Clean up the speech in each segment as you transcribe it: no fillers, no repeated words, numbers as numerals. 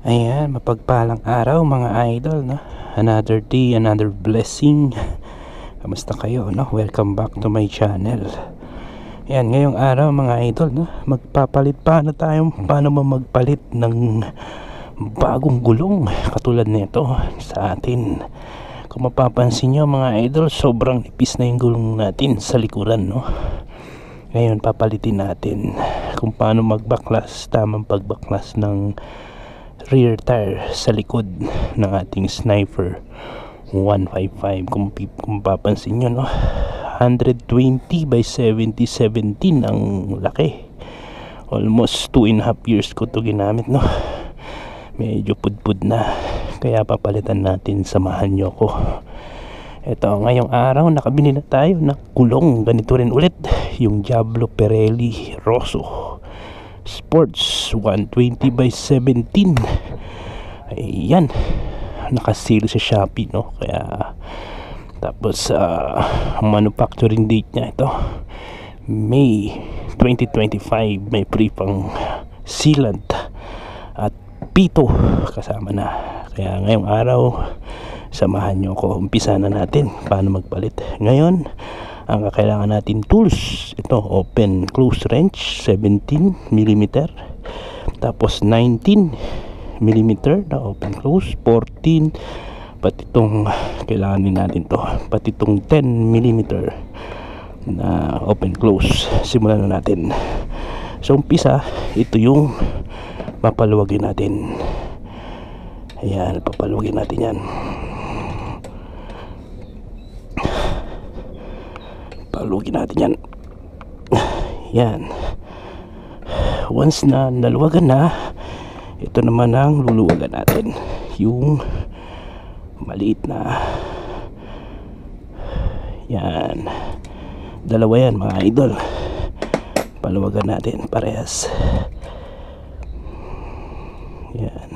Ayan, mapagpalang araw mga idol, no? Another day, another blessing. Kamusta kayo, no? Welcome back to my channel. Ayan, ngayong araw mga idol, no? Magpapalit paano tayo, paano magpalit ng bagong gulong katulad nito sa atin. Kung mapapansin nyo mga idol, sobrang nipis na yung gulong natin sa likuran, no? Ngayon papalitin natin kung paano magbaklas, tamang pagbaklas ng rear tire sa likod ng ating Sniper 155. Kung papansin nyo, no, 120 by 70-17 ang laki. Almost 2.5 years ko to ginamit, no. Medyo pudpud na, kaya papalitan natin. Samahan nyo ko. Ito, ngayong araw nakabili na tayo ng gulong. Ganito rin ulit, yung Diablo Pirelli Rosso Sports 120 by 17. Ayan, naka-sale sa Shopee, no? Kaya tapos manufacturing date niya ito May 2025. May free pang sealant at pito kasama na. Kaya ngayong araw samahan nyo ako. Umpisa na natin paano magpalit. Ngayon ang kakailangan natin tools, ito open close wrench 17mm, tapos 19mm na open close, 14, pati itong kailangan natin to, pati itong 10mm na open close. Simulan na natin. So umpisa, ito yung papaluwagin natin. Ayan, papaluwagin natin yan. Paluwagin natin yan. Yan. Once na naluwagan na, ito naman ang luluwagan natin, yung maliit na. Yan, dalawa yan mga idol. Paluwagan natin parehas. Yan.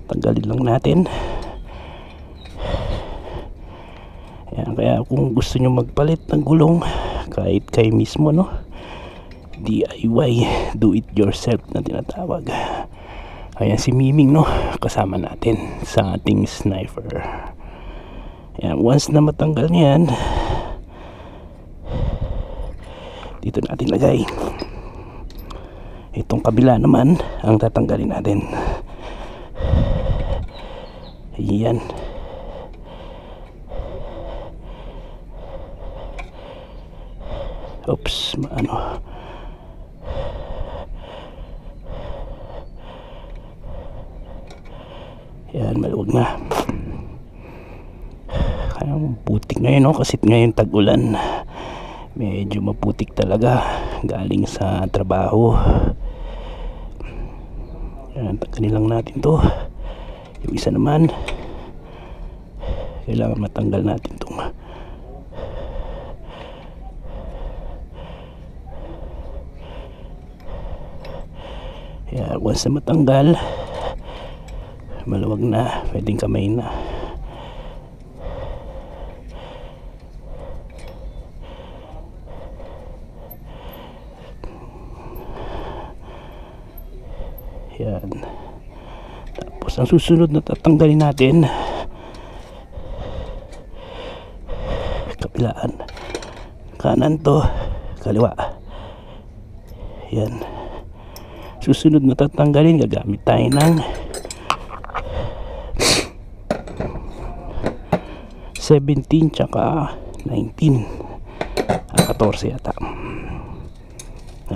Tanggalin lang natin. Yan, kaya kung gusto nyo magpalit ng gulong, kahit kayo mismo, no, DIY, do it yourself na tinatawag. Ayan si Miming, no, kasama natin sa ating Sniper. Yan, once na matanggal niyan, dito natin lagay. Itong kabila naman ang tatanggalin natin. Ayan. Oops, ano. Yan, maluwag na. Kaya maputik ngayon, no? Kasi ngayon tag-ulan. Medyo maputik talaga. Galing sa trabaho. Yan, tanggalin lang natin to. Yung isa naman, kailangan matanggal natin itong yan. Once na matanggal, maluwag na, pwedeng kamay na. Yan. Tapos ang susunod na tatanggalin natin, kabilaan, kanan to, kaliwa. Yan. Susunod na tatanggalin, gagamit tayo ng 17 tsaka 19, 14 yata.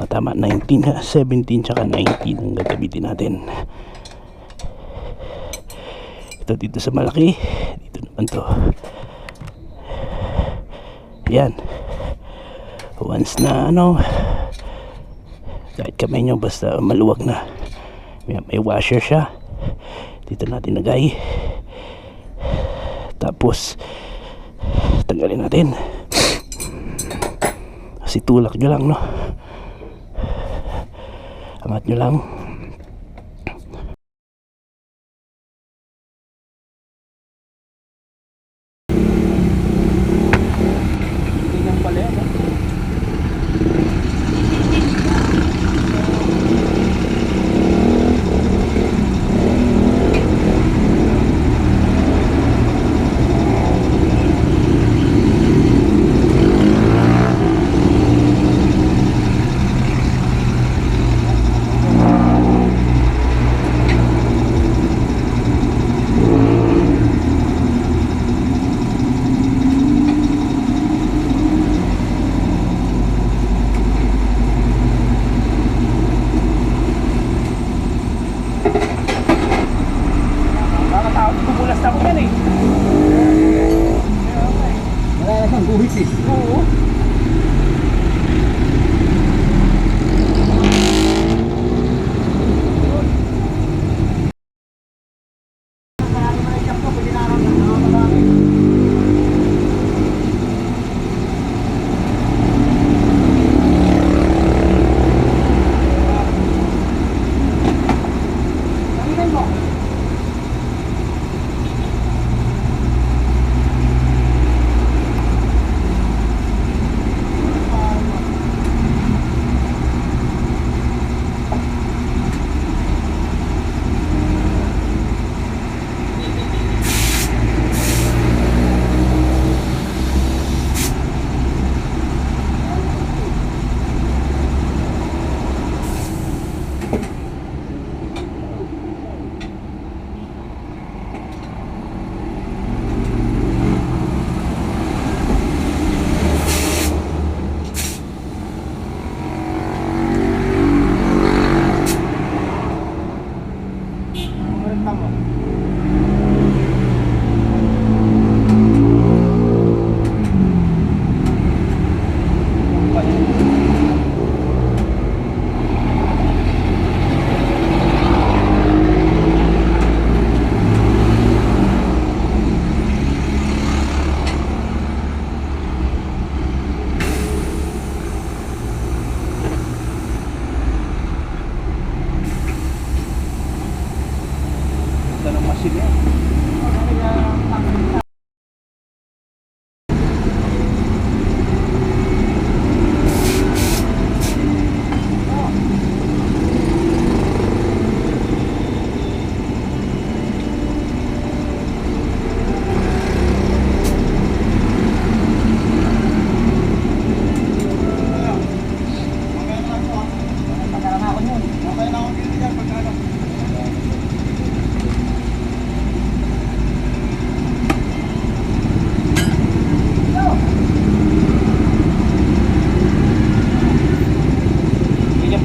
Tama, 19, 17 tsaka 19 ang gagamitin natin. Ito dito sa malaki, dito naman to. Yan. Once na ano, kahit kamay nyo, basta maluwag na. May washer siya. Dito natin lagay. Tapos tanggalin natin. Kasi tulak nyo lang, no, angat nyo lang. Hindi lang pala yan,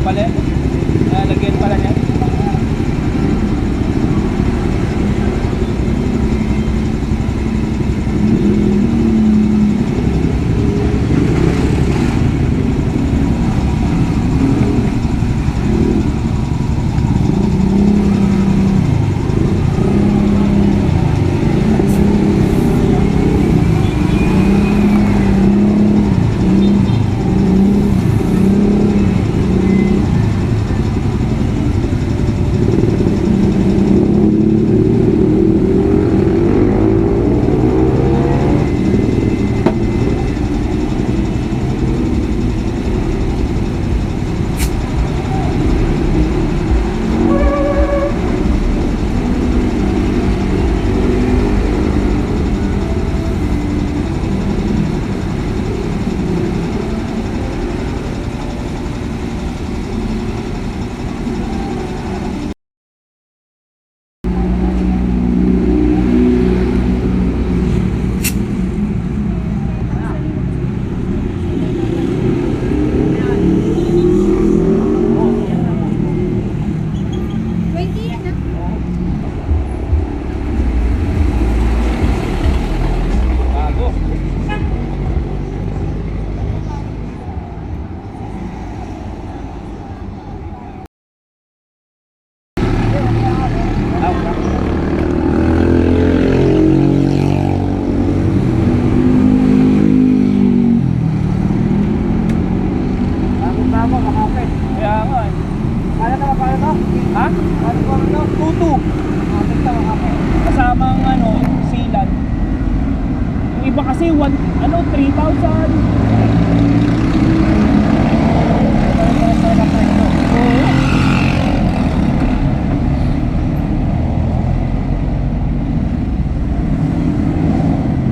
pala. Nalagyan pala niya. Kasamang silan. Yung iba kasi 3,000.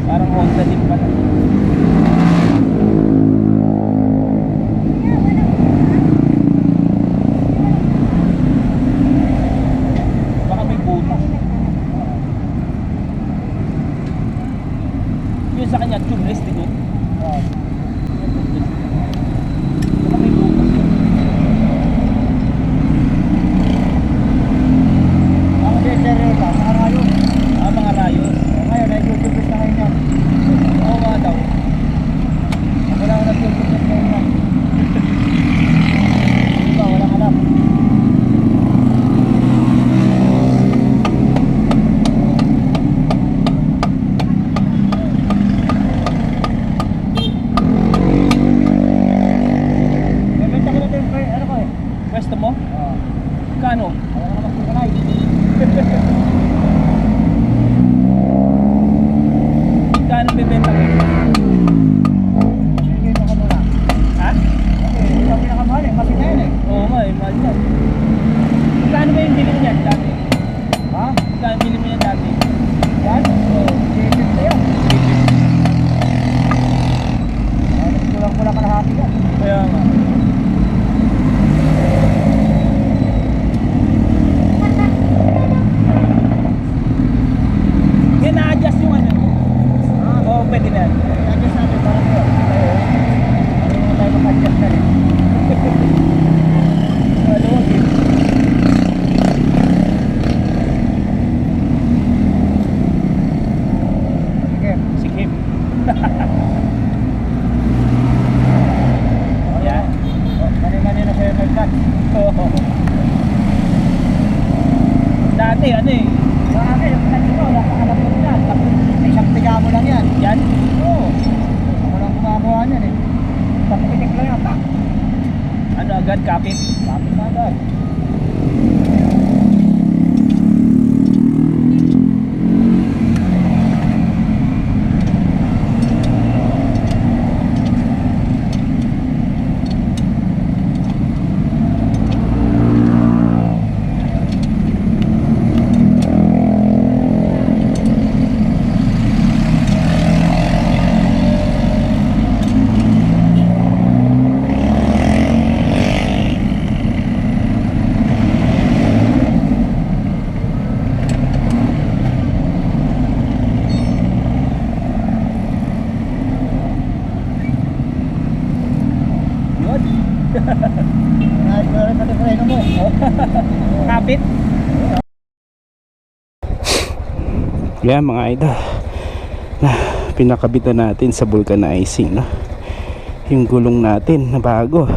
Parang Honda din pala. Baka may butas. Yun sa kanya, tubeless din yun. Baka may butas. Ang desereta, mga rayos. Mga rayos. Ngayon, nag-tubeless na ngayon yan. Oo nga daw. Wala ko nag-tubeless ngayon yan. Diba, walang alam. Bebenta ko na ito yung ano ko eh. Pwesto mo? Oo. Kano? Ayaw ko na magsikanay. Kano bibenta mo? Sige, ito ko muna. Ha? Okay, ito ang pinakamahal eh. Kasi na yun eh. Oo nga, mahal yan. Kano ba yung bili mo yan dati? Ha? Kano bili mo yan dati? Yan? Oo. Sisip na yan. Kulang-kulang kalahati yan. Kaya nga. Yan, na-adjust yung ano. Oo, pwede na yan. I-adjust natin parang yun. Hindi mo tayo maka-adjust na rin. Ano, okay. Sige. Sikip. Yan. Mani-mani na sa'yo nag-cut. Oo. Dati, ano eh. Marami, yung cut ko, nakakalap ko na. Tapos may isang tiga mo lang yan. Yan. Oo. Ako lang gumagawa niyan eh. Tapos pitik lang yan. Tak. Ano agad, kapit. Tapos na agad. Ayos mo rin pati preno mo. Kapit. Yan mga idol, na pinakabitan natin sa vulcanizing, no? Yung gulong natin na bago.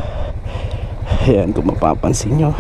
Ayan, kung mapapansin nyo,